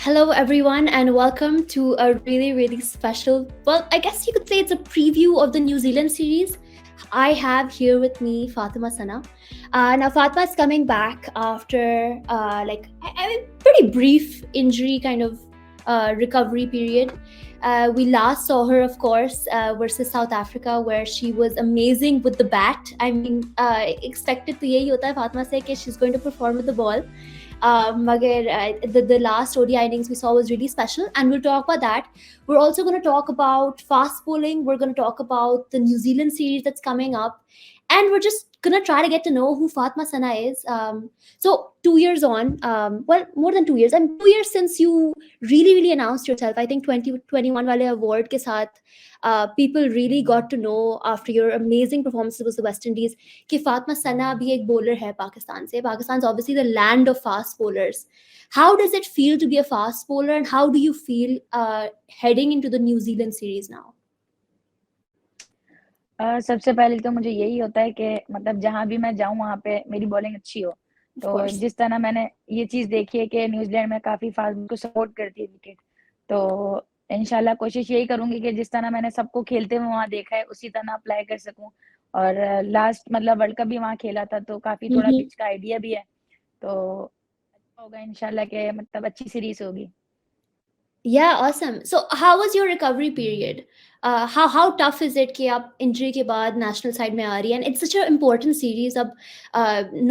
Hello, everyone, and welcome to a really, really special. Well, I guess you could say it's a preview of the New Zealand series. I have here with me Fatima Sana. Now, Fatima is coming back after a pretty brief injury kind of recovery period. We last saw her, of course, versus South Africa, where she was amazing with the bat. I mean, expected to यही होता है फातिमा से कि she's going to perform with the ball. The last ODI innings we saw was really special, and we'll talk about that. We're also going to talk about fast bowling. We're going to talk about the New Zealand series that's coming up, and we're just going to try to get to know who Fatma Sana is. So 2 years on, well, more than 2 years. And 2 years since you really announced yourself. I think 2021 wale award ke saath, people really got to know after your amazing performances with the West Indies कि फातिमा सना भी एक bowler है पाकिस्तान से. Pakistan's obviously the land of fast bowlers. How does it feel to be a fast bowler, and how do you feel heading into the New Zealand series now? सबसे पहले तो मुझे यही होता है कि मतलब जहाँ भी मैं जाऊँ वहाँ पे मेरी बॉलिंग अच्छी हो। तो जिस तरह मैंने ये चीज़ देखी है कि न्यूजीलैंड में काफ़ी फास्ट को सपोर्ट करती है विकेट, तो इंशाल्लाह कोशिश यही करूँगी कि जिस तरह मैंने सबको खेलते हुए वहाँ देखा है उसी तरह अप्लाई कर सकूँ। और लास्ट मतलब वर्ल्ड कप भी वहाँ खेला था, तो काफ़ी थोड़ा पिच का आइडिया भी है, तो अच्छा होगा इंशाल्लाह कि मतलब अच्छी सीरीज होगी। Yeah, awesome. So, how was your recovery period? How tough is it कि आप injury के बाद national side में आ रही हैं? And it's such an important series. अब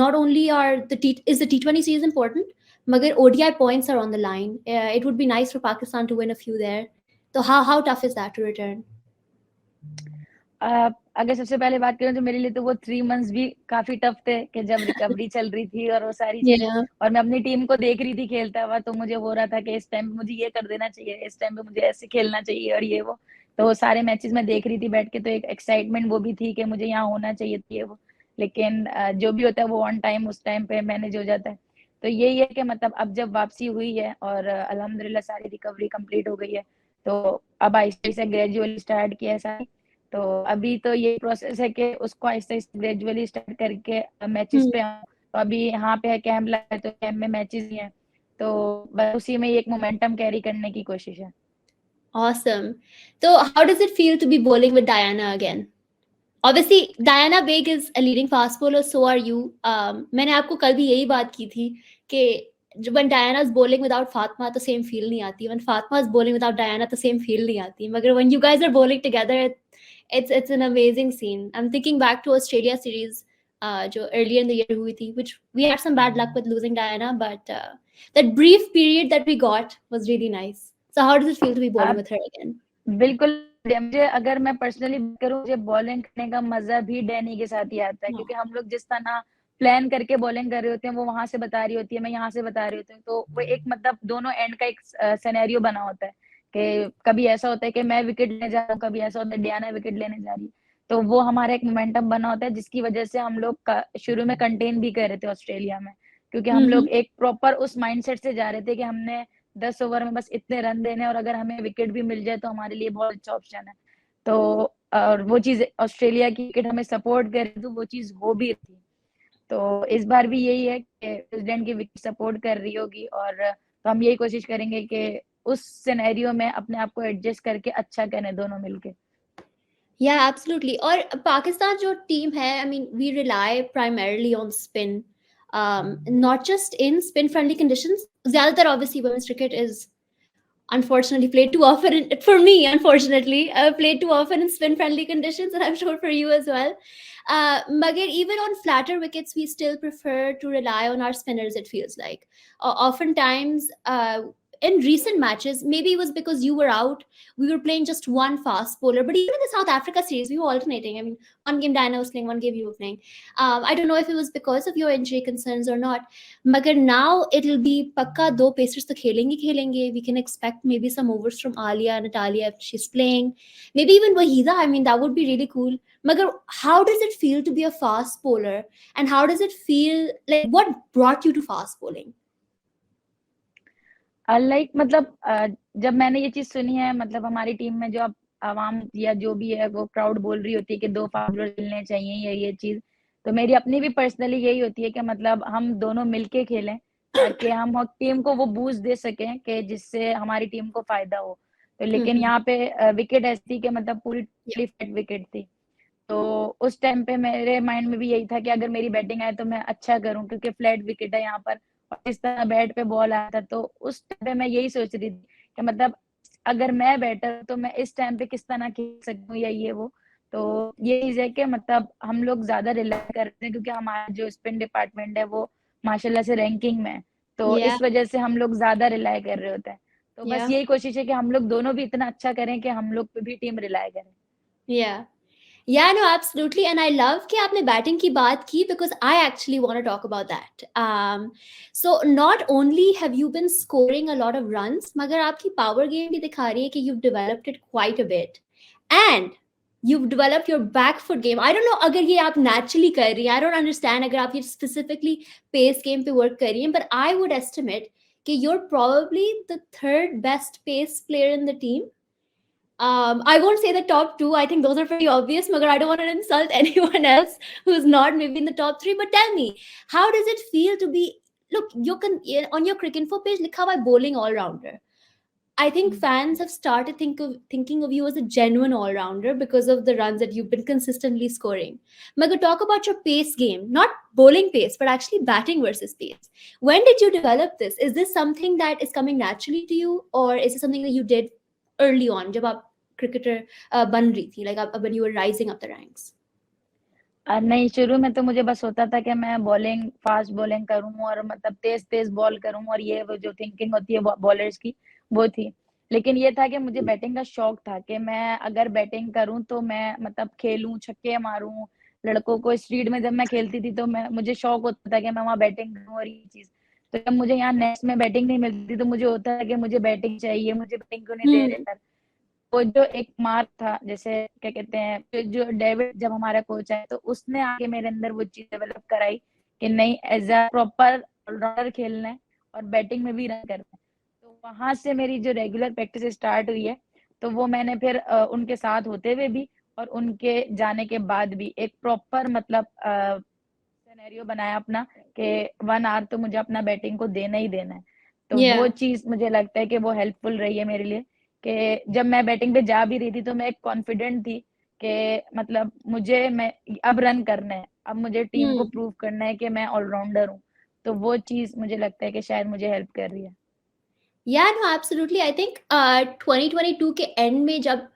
not only are is the T20 series important, मगर ODI points are on the line. It would be nice for Pakistan to win a few there. So, how tough is that to return? अगर सबसे पहले बात करें तो मेरे लिए तो वो 3 मंथ्स भी काफ़ी टफ थे कि जब रिकवरी चल रही थी और वो सारी चीज़ें, और मैं अपनी टीम को देख रही थी खेलता हुआ, तो मुझे हो रहा था कि इस टाइम पे मुझे ये कर देना चाहिए, इस टाइम पे मुझे ऐसे खेलना चाहिए और ये वो। तो वो सारे मैचेस मैं देख रही थी बैठ के, तो एक एक्साइटमेंट वो भी थी कि मुझे यहाँ होना चाहिए था ये वो। लेकिन जो भी होता है वो ऑन टाइम उस टाइम पे मैनेज हो जाता है। तो यही है कि मतलब अब जब वापसी हुई है और अल्हम्दुलिल्लाह सारी रिकवरी कंप्लीट हो गई है, तो अब आहिस्ता से ग्रेजुअली स्टार्ट किया है सारी। तो अभी तो ये प्रोसेस है कि उसको आहिस्ता-आहिस्ता ग्रेजुअली स्टार्ट करके मैचेस पे आऊँ। तो अभी यहाँ पे कैंप लगा है, तो कैंप में मैचेस ही हैं, तो बस उसी में एक मोमेंटम कैरी करने की कोशिश है। Awesome. So, how does it feel to be bowling with Diana again? Obviously, Diana Baig is a leading fast bowler, so are you. मैंने आपको कल भी यही बात की थी कि when Diana is bowling without Fatma, the same feel नहीं आती. When Fatma is bowling without Diana, the same feel नहीं आती. मगर when you guys are bowling together, it's an amazing scene. I'm thinking back to Australia series, जो earlier in the year हुई थी, which we had some bad luck with losing Diana, but that brief period that we got was really nice. So how does it feel to be bowling with her again? बिल्कुल, मुझे अगर मैं personally बात करूँ, मुझे bowling करने का मजा भी डैनी के साथ ही आता है, क्योंकि हम लोग जिस तरह प्लान करके बॉलिंग कर रहे होते हैं, वो वहां से बता रही होती है, मैं यहाँ से बता रही होती हूँ, तो वो एक मतलब दोनों एंड का एक सिनेरियो बना होता है कि कभी ऐसा होता है कि मैं विकेट लेने जा रहा हूँ, कभी ऐसा होता है डियाना विकेट लेने जा रही है, तो वो हमारा एक मोमेंटम बना होता है, जिसकी वजह से हम लोग शुरू में कंटेन भी कर रहे थे ऑस्ट्रेलिया में, क्योंकि हम लोग एक प्रॉपर उस माइंडसेट से जा रहे थे कि हमने 10 ओवर में बस इतने रन देने, और अगर हमें विकेट भी मिल जाए तो हमारे लिए बहुत अच्छा ऑप्शन है। तो और वो चीज ऑस्ट्रेलिया की विकेट हमें सपोर्ट करे, तो वो चीज हो भी थी। तो इस बार भी यही है कि न्यूजीलैंड की विकेट सपोर्ट कर रही होगी, और तो हम यही कोशिश करेंगे कि उस सिनेरियो में अपने आप को एडजस्ट करके अच्छा करें दोनों मिलके। Yeah, absolutely. और पाकिस्तान जो टीम है, I mean, we rely primarily on spin, not just in spin-friendly conditions. ज़्यादातर obviously women's cricket is unfortunately played too often for me, unfortunately, played too often in spin-friendly conditions, and I'm sure for you as well. Magar, even on flatter wickets, we still prefer to rely on our spinners, it feels like. Oftentimes, in recent matches, maybe it was because you were out, we were playing just one fast bowler. But even in the South Africa series, we were alternating. I mean, one game Diana was playing, one game you were playing. I don't know if it was because of your injury concerns or not. Magar now it'll be pakka do pacers to khelenge. We can expect maybe some overs from Alia and Natalia if she's playing. Maybe even Wahida. I mean, that would be really cool. Magar, how does it feel to be a fast bowler? And how does it feel, like, what brought you to fast bowling? Like मतलब जब मैंने ये चीज सुनी है, मतलब हमारी team में जो अब आवाम या जो भी है वो प्राउड बोल रही होती है कि 2 फास्ट बॉलर खेलने चाहिए, या ये चीज, तो मेरी अपनी भी पर्सनली यही होती है कि मतलब हम दोनों मिलके खेलें, ताकि हम टीम को वो बूस्ट दे सकें कि जिससे हमारी टीम को फायदा हो। तो लेकिन यहाँ पे विकेट ऐसी थी कि मतलब पूरी Yeah. फ्लैट विकेट थी। तो उस टाइम पे मेरे माइंड में भी यही था कि अगर मेरी बैटिंग आए तो मैं अच्छा करूं, क्योंकि फ्लैट विकेट है यहाँ पर और इस तरह बैट पे बॉल आया था। तो उस टाइम पे मैं यही सोच रही थी कि मतलब अगर मैं बैटर तो मैं इस टाइम पे किस तरह खेल सकूं या ये वो। तो ये चीज है कि मतलब हम लोग ज्यादा रिलाई करते हैं क्योंकि हमारा जो स्पिन डिपार्टमेंट है वो माशाल्लाह से रैंकिंग में है। तो Yeah. इस वजह से हम लोग ज्यादा रिलाई कर रहे होते हैं। तो बस Yeah. यही कोशिश है कि हम लोग दोनों भी इतना अच्छा करें कि हम लोग पे भी टीम रिलाई करे। Yeah. Yeah, no, absolutely. And I love कि आपने बैटिंग की बात की because I actually want to talk about that. So not only have you been scoring a lot of runs, मगर आपकी power game भी दिखा रही है कि you've developed it quite a bit. And you've developed your back foot game. I don't know अगर ये आप naturally कर रही हैं. I don't understand अगर आप ये specifically pace game पे work कर रही हैं. But I would estimate कि you're probably the third best pace player in the team. I won't say the top two. I think those are pretty obvious. Magar, I don't want to insult anyone else who's not maybe in the top three. But tell me, how does it feel to be? Look, you can on your cricket info page, likha by bowling all rounder. I think fans have started thinking of you as a genuine all rounder because of the runs that you've been consistently scoring. Magar, talk about your pace game, not bowling pace, but actually batting versus pace. When did you develop this? Is this something that is coming naturally to you, or is it something that you did early on, जब आप cricketer बन रही थी, like when you were rising up the ranks? नहीं, शुरू में तो मुझे बस होता था कि मैं बॉलिंग फास्ट बॉलिंग करूं और मतलब तेज तेज बॉल करूं और ये वो जो थिंकिंग होती है बॉलर्स की वो थी। लेकिन ये था कि मुझे बैटिंग का शौक था कि मैं अगर बैटिंग करूं तो मैं मतलब खेलूं, छक्के मारूं। लड़कों को स्ट्रीट में जब मैं खेलती थी तो मैं मुझे शौक होता था कि मैं वहां बैटिंग करूं और ये चीज। तो जब मुझे यहाँ नेक्स्ट में बैटिंग नहीं मिलती तो मुझे होता है कि मुझे बैटिंग चाहिए, मुझे बैटिंग क्यों नहीं दे रहे Hmm. सर। वो जो एक मार्क था, जैसे क्या कहते हैं, फिर जो डेविड जब हमारा कोच है तो उसने आके मेरे अंदर वो चीज डेवलप कराई कि नहीं, एज अ प्रॉपर ऑलराउंडर खेलना है और बैटिंग में भी रन करना है। तो वहां से मेरी जो रेगुलर प्रैक्टिस स्टार्ट हुई है, तो वो मैंने फिर उनके साथ होते हुए भी और उनके जाने के बाद भी एक प्रॉपर मतलब सिनेरियो बनाया अपना कि 1 आवर तो मुझे अपना बैटिंग को देना ही देना है। तो वो Yeah. चीज मुझे लगता है कि वो हेल्पफुल रही है मेरे लिए कि जब मैं बैटिंग पे जा भी रही थी तो मैं एक कॉन्फिडेंट थी कि मतलब मैं अब रन करना है, अब मुझे टीम को Hmm. प्रूव करना है कि मैं ऑलराउंडर हूँ। तो वो चीज मुझे लगता है कि शायद मुझे हेल्प कर रही है। Yeah, no, absolutely. I think 2022 के end में जब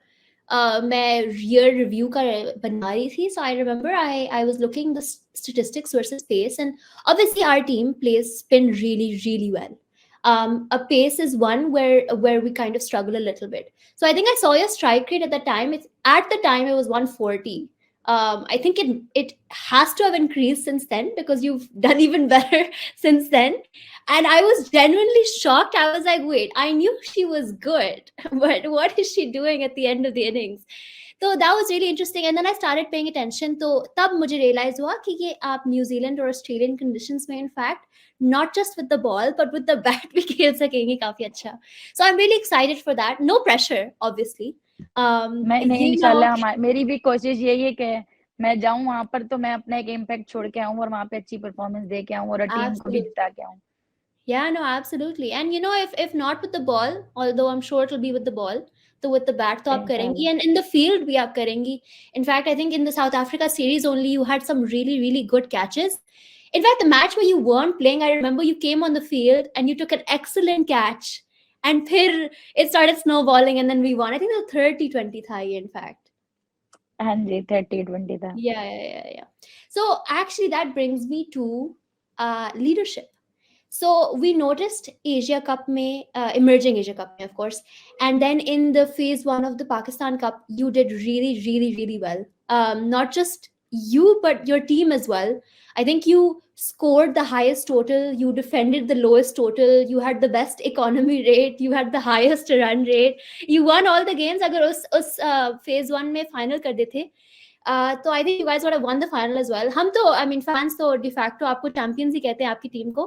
मैं ईयर रिव्यू का बना रही थी, so I remember I was looking the statistics versus pace, and obviously our team plays spin really well. A pace is one where we kind of struggle a little bit. So I think I saw your strike rate at the time. At the time it was 140. I think it has to have increased since then because you've done even better since then. And I was genuinely shocked. I was like, wait, I knew she was good, but what is she doing at the end of the innings? So that was really interesting. And then I started paying attention. तो तब मुझे realize हुआ कि ये आप New Zealand और Australian conditions में in fact not just with the ball but with the bat भी खेल सकेंगे काफी अच्छा. So I'm really excited for that. No pressure, obviously. मैं नहीं, ये ना हो इंशाल्लाह मेरी भी कोशिश यही है कि मैं जाऊं वहां पर तो मैं अपना एक इम्पैक्ट छोड़ के आऊं और वहां पे अच्छी परफॉर्मेंस दे के आऊं और टीम को भी absolutely. जिता के आऊं। Yeah, no, absolutely. And if not with the ball, although I'm sure it'll be with the ball, so with the bat, तो आप करेंगी, इंशाल्लाह। and in the field भी आप करेंगी. In fact, I think in the South Africa series only you had some really good catches. In fact, the match where you weren't playing, I remember you came on the field and you took an excellent catch, and फिर it started snowballing, and then we won. I think the 30-20 था ये, in fact. हाँ जी, 30-20 था। Yeah. So actually, that brings me to leadership. So we noticed Asia Cup में, emerging Asia Cup में, of course, and then in the phase one of the Pakistan Cup, you did really well. Not just you, but your team as well. I think you scored the highest total, you defended the lowest total, you had the best economy rate, you had the highest run rate, you won all the games. अगर उस phase one में final कर देते, तो I think you guys would have won the final as well. हम तो I mean fans तो de facto आपको चैंपियंस ही कहते हैं आपकी टीम को,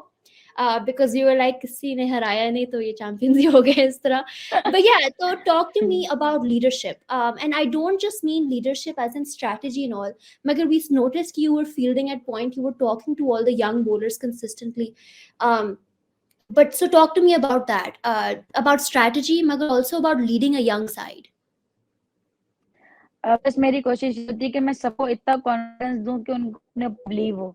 बिकॉज यू आर लाइक किसी ने हराया नहीं तो ये चैंपियंस ही हो गए इस तरह. बट या, तो talk to me about leadership, and I don't just mean leadership as in strategy and all, मगर वी नोटिस कि you were fielding at point, you were talking to all the young bowlers consistently. But so talk to me about that, about strategy, magar also about leading a young side. बस मेरी कोशिश ये होती है कि मैं सबको इतना कॉन्फिडेंस दूं कि उनको अपने बिलीव हो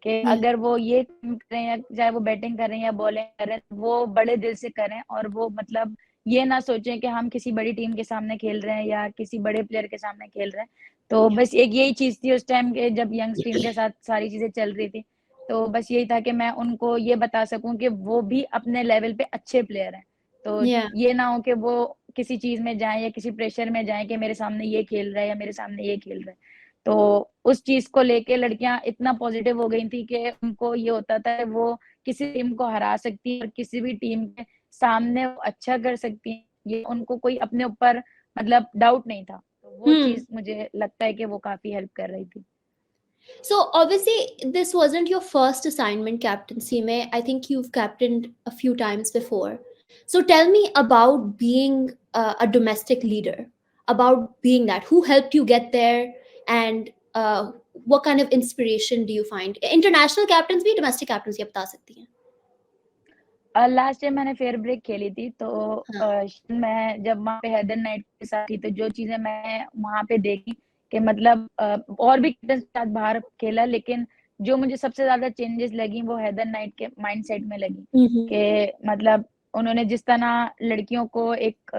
कि Yeah. अगर वो ये काम करें या चाहे वो बैटिंग करें या बॉलिंग करें वो बड़े दिल से करें और वो मतलब ये ना सोचें कि हम किसी बड़ी टीम के सामने खेल रहे हैं या किसी बड़े प्लेयर के सामने खेल रहे हैं। तो Yeah. बस एक यही चीज थी उस टाइम के जब यंग टीम के साथ सारी चीजें चल रही थी। तो बस यही था कि मैं उनको ये बता सकूं कि वो भी अपने लेवल पे अच्छे प्लेयर हैं। तो Yeah. ये ना हो कि वो किसी चीज में जाए या किसी प्रेशर में जाए कि मेरे सामने ये खेल रहा है या मेरे सामने ये खेल रहा है। तो उस चीज को लेके लड़कियां इतना पॉजिटिव हो गई थी कि उनको ये होता था कि वो किसी टीम को हरा सकती है और किसी भी टीम के सामने वो अच्छा कर सकती है। ये उनको कोई अपने ऊपर मतलब डाउट नहीं था। तो वो Hmm. चीज मुझे लगता है कि वो काफी हेल्प कर रही थी। So obviously, this wasn't your first assignment, captaincy. Mein, I think you've captained a few times before. So tell me about being a domestic leader, about being that. Who helped you get there, and what kind of inspiration do you find? International captains भी domestic captains ये बता सकती हैं. Last time मैंने fair break खेली थी तो हाँ. मैं जब वहाँ पे हैदर नाइट के साथ थी तो जो चीजें मैं वहाँ पे देखी कि मतलब और भी captains के साथ बाहर खेला लेकिन जो मुझे सबसे ज्यादा चेंजेस लगी वो हैदर नाइट के माइंडसेट में लगी Mm-hmm. कि मतलब उन्होंने जिस तरह लड़कियों को एक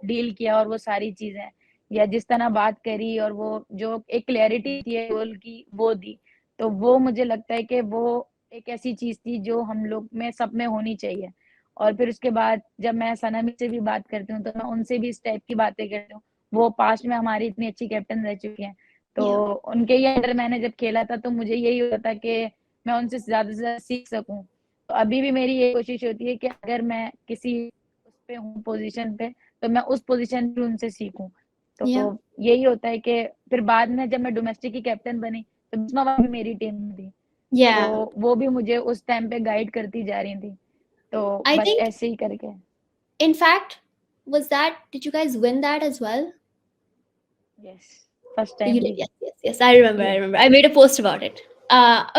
डील किया और वो सारी चीजें या जिस तरह बात करी और वो जो एक क्लैरिटी थी रोल की वो दी। तो वो मुझे लगता है कि वो एक ऐसी चीज थी जो हम लोग में सब में होनी चाहिए। और फिर उसके बाद जब मैं सनम से भी बात करती हूँ तो मैं उनसे भी इस टाइप की बातें करती हूँ। वो पास्ट में हमारी इतनी अच्छी कैप्टन रह चुकी हैं। तो Yeah. उनके ही अंडर मैंने जब खेला था तो मुझे यही होता था कि मैं उनसे ज्यादा से ज्यादा सीख सकूं। तो अभी भी मेरी ये कोशिश होती है कि अगर मैं किसी उस पे हूँ पोजीशन पे तो मैं उस पोजीशन पे उनसे सीखूं। Yeah. तो यही होता है कि फिर बाद में जब मैं डोमेस्टिक की कैप्टन बनी तो बिस्मा भी मेरी टीम में थी। तो Yeah. वो भी मुझे उस टाइम पे गाइड करती जा रही थी। तो I बस think, ऐसे ही करके in fact, was that, did you guys win that as well? Yes first You time did, भी yes, yes, yes. I remember. I या remember. I made a post about it.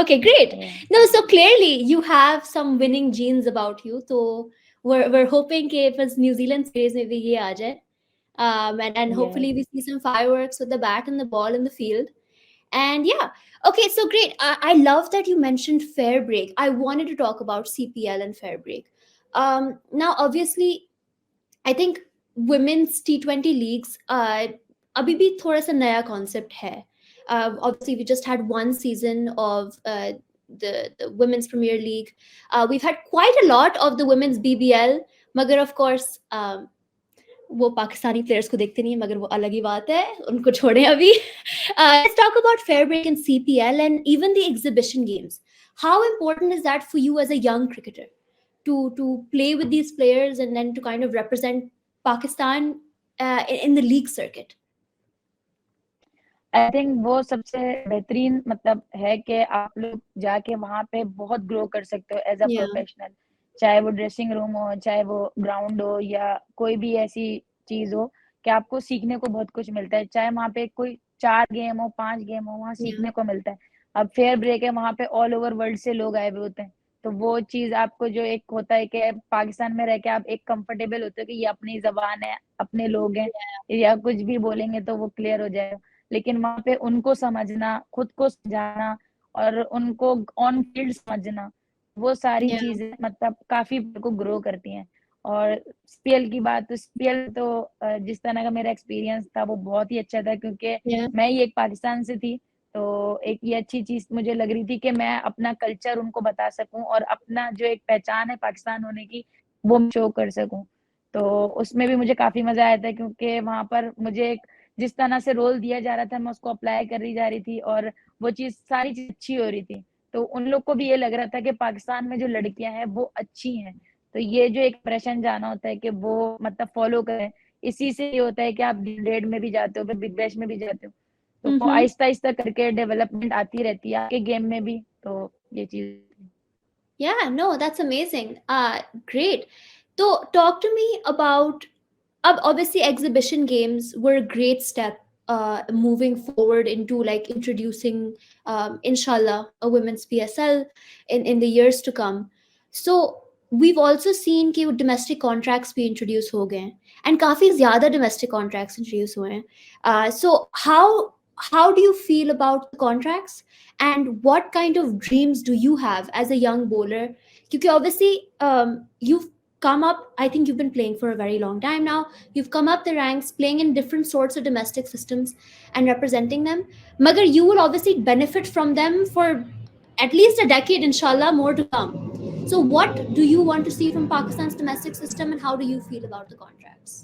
Okay, great. या No, so clearly you have some winning genes about you. So we're hoping कि if New Zealand series में भी ये आ जाए. And hopefully yes we see some fireworks with the bat and the ball in the field. And yeah, okay, so great. I love that you mentioned fair break. I wanted to talk about CPL and fair break. Now, obviously, I think women's T20 leagues अभी भी थोड़ा सा नया concept है. Obviously we just had one season of the women's premier league. We've had quite a lot of the women's BBL, मगर of course वो Pakistani players को देखते नहीं है, मगर वो अलग ही बात है, उनको छोड़ें अभी. Let's talk about fair break and CPL and even the exhibition games. How important is that for you as a young cricketer to play with these players and then to kind of represent Pakistan in the league circuit? I think वो सबसे बेहतरीन मतलब है कि आप लोग जाके वहां पे बहुत ग्रो कर सकते हो एज अ Yeah, प्रोफेशनल। चाहे वो ड्रेसिंग रूम हो चाहे वो ग्राउंड हो या कोई भी ऐसी चीज हो कि आपको सीखने को बहुत कुछ मिलता है। चाहे वहां पे कोई 4 गेम हो 5 गेम हो वहां yeah, सीखने को मिलता है। अब फेयर ब्रेक है वहां पे ऑल ओवर वर्ल्ड से लोग आए हुए होते हैं। तो वो चीज आपको जो एक होता है कि पाकिस्तान में रह के आप एक कंफर्टेबल होते हो कि ये अपनी जबान है अपने लोग हैं या कुछ भी बोलेंगे तो वो क्लियर हो जाएगा। लेकिन वहां पे उनको समझना खुद को समझाना और उनको ऑन फील्ड समझना वो सारी yeah, चीजें मतलब काफी को ग्रो करती हैं। और सीपीएल की बात तो सीपीएल तो जिस तरह का मेरा एक्सपीरियंस था वो बहुत ही अच्छा था क्योंकि yeah, मैं ही एक पाकिस्तान से थी। तो एक ये अच्छी चीज मुझे लग रही थी कि मैं अपना कल्चर उनको बता सकूं और अपना जो एक पहचान है पाकिस्तान होने की वो शो कर सकूं। तो उसमें भी मुझे काफी मजा आया था क्योंकि वहां पर मुझे जिस तरह से रोल दिया जा रहा था मैं उसको अप्लाई कर रही जा रही थी और वो चीज सारी चीज अच्छी हो रही थी। तो उन लोग को भी ये लग रहा था कि पाकिस्तान में जो लड़कियां हैं वो अच्छी हैं। तो ये जो एक प्रेशन जाना होता है कि वो मतलब फॉलो करें इसी से ये होता है कि आप रेड में भी जाते हो फिर बिग बैश में भी जाते हो। तो वो mm-hmm. आहिस्ता आहिस्ता करके डेवलपमेंट आती रहती है आपके गेम में भी। तो ये चीज Yeah, no, that's amazing. Great. So talk to me about, obviously exhibition games were a great step moving forward into like introducing inshallah a women's PSL in the years to come. So we've also seen कि domestic contracts भी introduce हो गए हैं, and काफी ज़्यादा domestic contracts introduce हुए हैं. So how do you feel about the contracts, and what kind of dreams do you have as a young bowler? Because obviously you've come up, I think you've been playing for a very long time now. You've come up the ranks playing in different sorts of domestic systems and representing them. Magar you will obviously benefit from them for at least a decade, inshallah, more to come. So, what do you want to see from Pakistan's domestic system, and how do you feel about the contracts?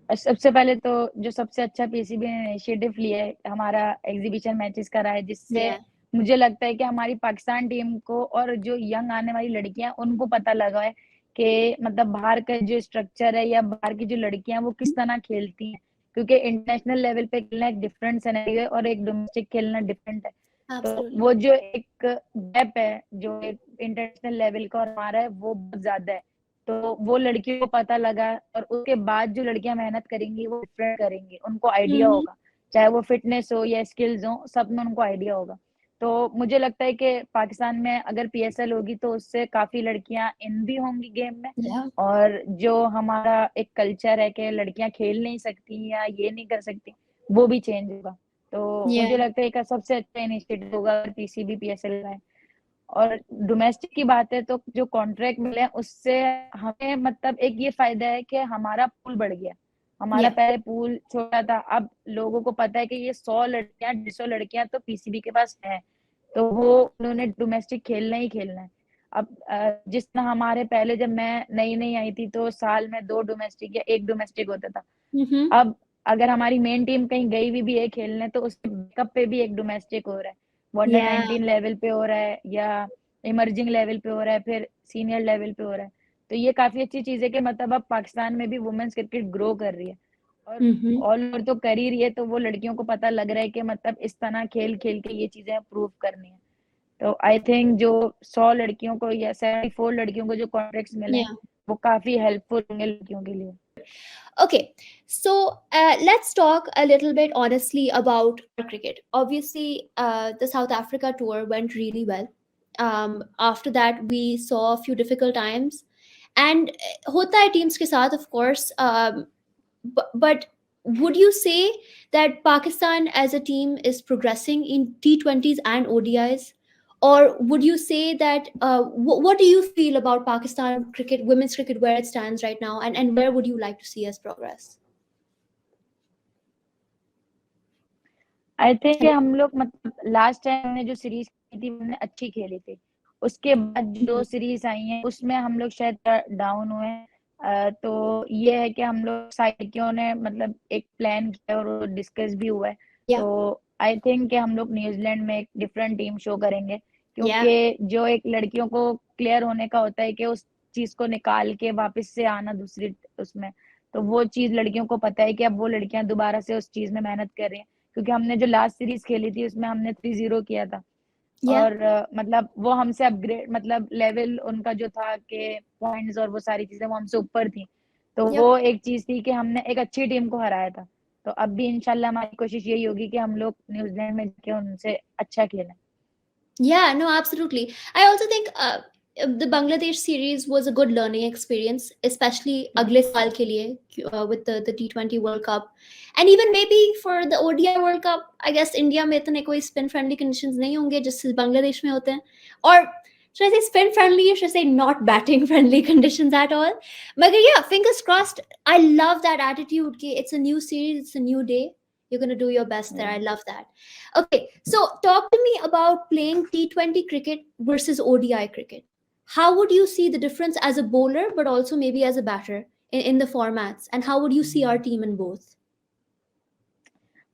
सबसे पहले तो जो सबसे अच्छा PCB ने initiative लिया है, हमारा एग्जीबिशन मैचेस करा है, जिससे Yeah, मुझे लगता है कि हमारी पाकिस्तान टीम को और जो यंग आने वाली लड़कियां उनको पता लगा है कि मतलब बाहर का जो स्ट्रक्चर है या बाहर की जो लड़कियां वो किस तरह खेलती हैं, क्योंकि इंटरनेशनल लेवल पे खेलना एक डिफरेंट सिनेरियो है और एक डोमेस्टिक खेलना डिफरेंट है। तो absolutely. वो जो एक गैप है जो एक इंटरनेशनल लेवल का और हमारा है वो बहुत ज्यादा है। तो वो लड़कियों को पता लगा और उसके बाद जो लड़कियां मेहनत करेंगी वो डिफरेंट करेंगी, उनको आइडिया Mm-hmm. होगा, चाहे वो फिटनेस हो या स्किल्स हो, सब में उनको आइडिया होगा। तो मुझे लगता है कि पाकिस्तान में अगर पीएसएल होगी तो उससे काफी लड़कियां इन भी होंगी गेम में, Yeah. और जो हमारा एक कल्चर है कि लड़कियां खेल नहीं सकती या ये नहीं कर सकती, वो भी चेंज होगा। तो मुझे Yeah. लगता है एक सबसे अच्छा इनिशिएटिव होगा अगर पीसीबी पीएसएल का है। और डोमेस्टिक की बात है तो जो कॉन्ट्रैक्ट मिले हैं उससे हमें मतलब एक ये फायदा है कि हमारा पूल बढ़ गया। हमारा Yeah. पहले पूल छोटा था, अब लोगों को पता है कि ये 100 लड़कियां 150 लड़कियां तो पीसीबी के पास है, तो वो उन्होंने डोमेस्टिक खेलना ही खेलना है। अब जिस तरह हमारे पहले जब मैं नई नई आई थी तो साल में 2 डोमेस्टिक या 1 डोमेस्टिक होता था। Mm-hmm. अब अगर हमारी मेन टीम कहीं गई हुई भी है खेलने तो उसके बैकअप पे भी एक डोमेस्टिक हो रहा है, वो अंडर Yeah. 19 लेवल पे हो रहा है या इमर्जिंग लेवल पे हो रहा है, फिर सीनियर लेवल पे हो रहा है। तो ये काफी अच्छी चीज है कि मतलब अब पाकिस्तान में भी वुमेन्स क्रिकेट ग्रो कर रही है, और Mm-hmm. ऑल ओवर तो कर ही रही है। तो वो लड़कियों को पता लग रहा है कि मतलब इस तरह खेल खेल के ये चीजें प्रूव करनी है। तो आई थिंक जो 100 लड़कियों को या 74 लड़कियों को जो कॉन्ट्रैक्ट्स मिले हैं Yeah. वो काफी हेल्पफुल होंगे लड़कियों के लिए। Okay, so let's talk a little bit honestly about our cricket. Obviously, the South Africa tour went really well. After that, we saw a few difficult times, and होता है teams के साथ, of course. But would you say that Pakistan as a team is progressing in T20s and ODIs? Or would you say that what do you feel about Pakistan cricket, women's cricket, where it stands right now, and where would you like to see us progress? I think हम लोग मतलब last time हमने जो series की थी हमने अच्छी खेली थी, उसके बाद जो Mhm. सीरीज आई हैं उसमें हम लोग शायद डाउन हुए हैं। तो ये है कि हम लोग साइकियों ने मतलब एक प्लान किया और वो डिस्कस भी हुआ है। Yeah, तो आई थिंक कि हम लोग न्यूजीलैंड में एक डिफरेंट टीम शो करेंगे, yeah, क्योंकि जो एक लड़कियों को क्लियर होने का होता है कि उस चीज को निकाल के वापस से आना दूसरी उसमें, तो वो चीज लड़कियों को पता है कि अब वो लड़कियां दोबारा से उस चीज में मेहनत कर रही हैं। क्योंकि हमने जो लास्ट सीरीज खेली थी उसमें हमने 3-0 किया था, yeah, और मतलब वो हमसे अपग्रेड मतलब लेवल उनका जो था कि पॉइंट्स और वो सारी चीजें वो हमसे ऊपर थी। तो yep. वो एक चीज थी कि हमने एक अच्छी टीम को हराया था। तो अब भी इंशाल्लाह हमारी कोशिश यही होगी कि हम लोग न्यूजीलैंड में जाके उनसे अच्छा खेलें। Yeah, no, absolutely. I also think the Bangladesh series was a good learning experience, especially agle saal ke liye, with the T20 World Cup, and even maybe for the ODI World Cup. I guess India में इतने कोई spin friendly conditions नहीं होंगे जिससे बांग्लादेश में होते हैं, or should I say spin friendly, or should I say not batting friendly conditions at all? But yeah, fingers crossed. I love that attitude. कि it's a new series, it's a new day. You're gonna do your best there. I love that. Okay, so talk to me about playing T20 cricket versus ODI cricket. How would you see the difference as a bowler, but also maybe as a batter in the formats? And how would you see our team in both?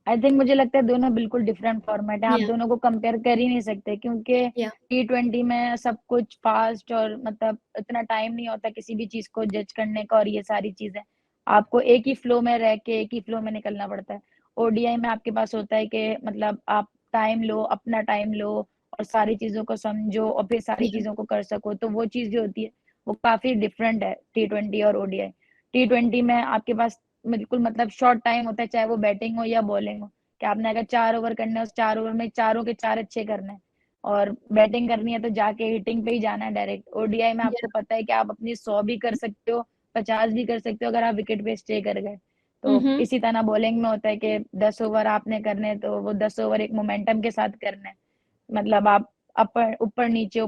I think मुझे लगता है दोनों बिल्कुल different format है, आप Yeah, दोनों को compare कर ही नहीं सकते, क्योंकि yeah, T20 में सब कुछ फास्ट और मतलब इतना टाइम नहीं होता किसी भी चीज को जज करने का, और ये सारी चीजें आपको एक ही फ्लो में रह के एक ही फ्लो में निकलना पड़ता है। ओडीआई में आपके पास होता है कि मतलब आप टाइम लो, अपना टाइम लो और सारी चीजों को समझो और फिर सारी yeah, चीजों को कर सको। तो वो चीज जो होती है वो काफी डिफरेंट है T20 और ओडीआई। T20 में आपके पास बिल्कुल मतलब शॉर्ट टाइम होता है, चाहे वो बैटिंग हो या बॉलिंग हो, कि आपने अगर 4 ओवर करने हैं उस 4 ओवर में चारों के चार अच्छे करने हैं। और बैटिंग करनी है तो जाके हिटिंग पे ही जाना है डायरेक्ट। ओडीआई में आपको Yeah. पता है कि आप अपनी 100 भी कर सकते हो, 50 भी कर सकते हो अगर आप विकेट पे स्टे कर गए। तो Mm-hmm. इसी तरह बॉलिंग में होता है कि 10 ओवर आपने करने हैं, तो वो 10 ओवर एक मोमेंटम के साथ करना है। मतलब आप अपर ऊपर नीचे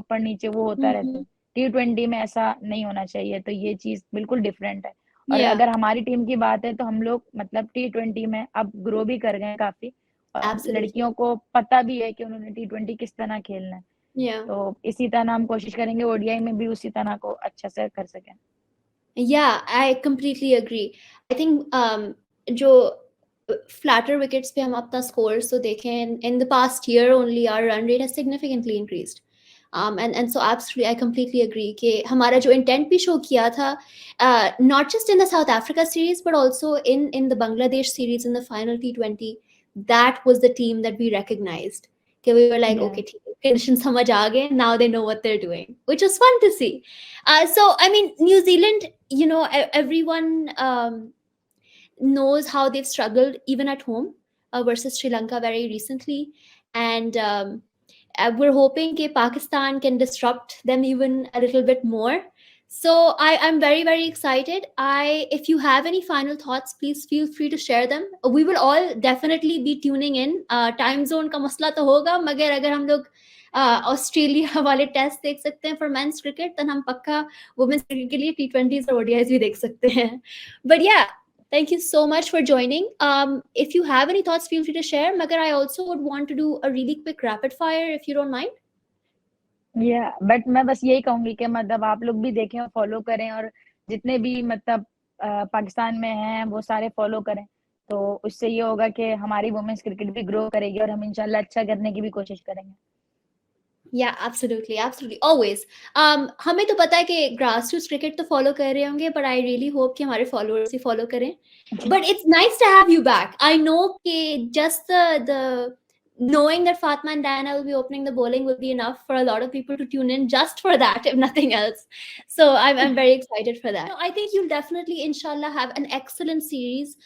वो होता रहता Mm-hmm. है। T20 में ऐसा नहीं होना चाहिए, तो ये चीज बिल्कुल डिफरेंट है। और Yeah. अगर हमारी टीम की बात है तो हम लोग मतलब T20 में अब ग्रो भी कर गए हैं काफी, और अब Absolutely. लड़कियों को पता भी है कि उन्होंने T20 किस तरह खेलना है। Yeah. तो इसी तरह हम कोशिश करेंगे ओडीआई में भी उसी तरह को अच्छा से कर सकें। Yeah, I completely agree. I think जो flatter wickets पे हम अपना scores तो देखें, in the past year only our run rate has significantly increased. And so absolutely I completely agree कि हमारा जो intent भी show किया था, not just in the South Africa series but also in the Bangladesh series in the final T20, that was the team that we recognized. कि we were like, Yeah. okay, ठीक है, conditions समझ आ गए, now they know what they're doing, which was fun to see. So I mean, New Zealand, everyone knows how they've struggled even at home versus Sri Lanka very recently, and we're hoping that Pakistan can disrupt them even a little bit more. So I'm very very excited. If you have any final thoughts, please feel free to share them. We will all definitely be tuning in. Time zone का मसला तो होगा, मगर अगर हम लोग Australia वाले test देख सकते हैं फॉर मेंस क्रिकेट, तो हम पक्का वुमेन्स क्रिकेट के लिए T20s और ODIs भी देख सकते हैं. But yeah, thank you so much for joining. If you have any thoughts, feel free to share. Magar, I also would want to do a really quick rapid fire if you don't mind. या but मैं बस यही कहूंगी कि मतलब आप लोग भी देखें और फॉलो करें, और जितने भी मतलब पाकिस्तान में हैं वो सारे फॉलो करें। तो उससे ये होगा कि हमारी वुमेन्स क्रिकेट भी ग्रो करेगी और हम इंशाल्लाह अच्छा करने की भी कोशिश करेंगे। Yeah, absolutely, absolutely, always. हमें तो पता है कि ग्रास रूट्स क्रिकेट तो फॉलो कर रहे होंगे, but I really hope कि हमारे followers भी follow करें. But it's nice to have you back. I know कि just the knowing that Fatma and Diana will be opening the bowling will be enough for a lot of people to tune in just for that, if nothing else. So I'm very excited for that. No, I think you'll definitely, inshallah, have an excellent series,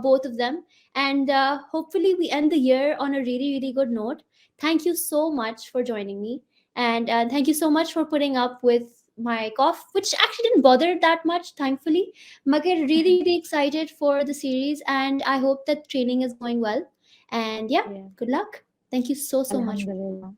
both of them, and hopefully we end the year on a really really good note. Thank you so much for joining me. And thank you so much for putting up with my cough, which actually didn't bother that much, thankfully. Magar, really, really excited for the series, and I hope that training is going well. And yeah, Yeah, good luck. Thank you so, so much. अल्हम्दुलिल्लाह।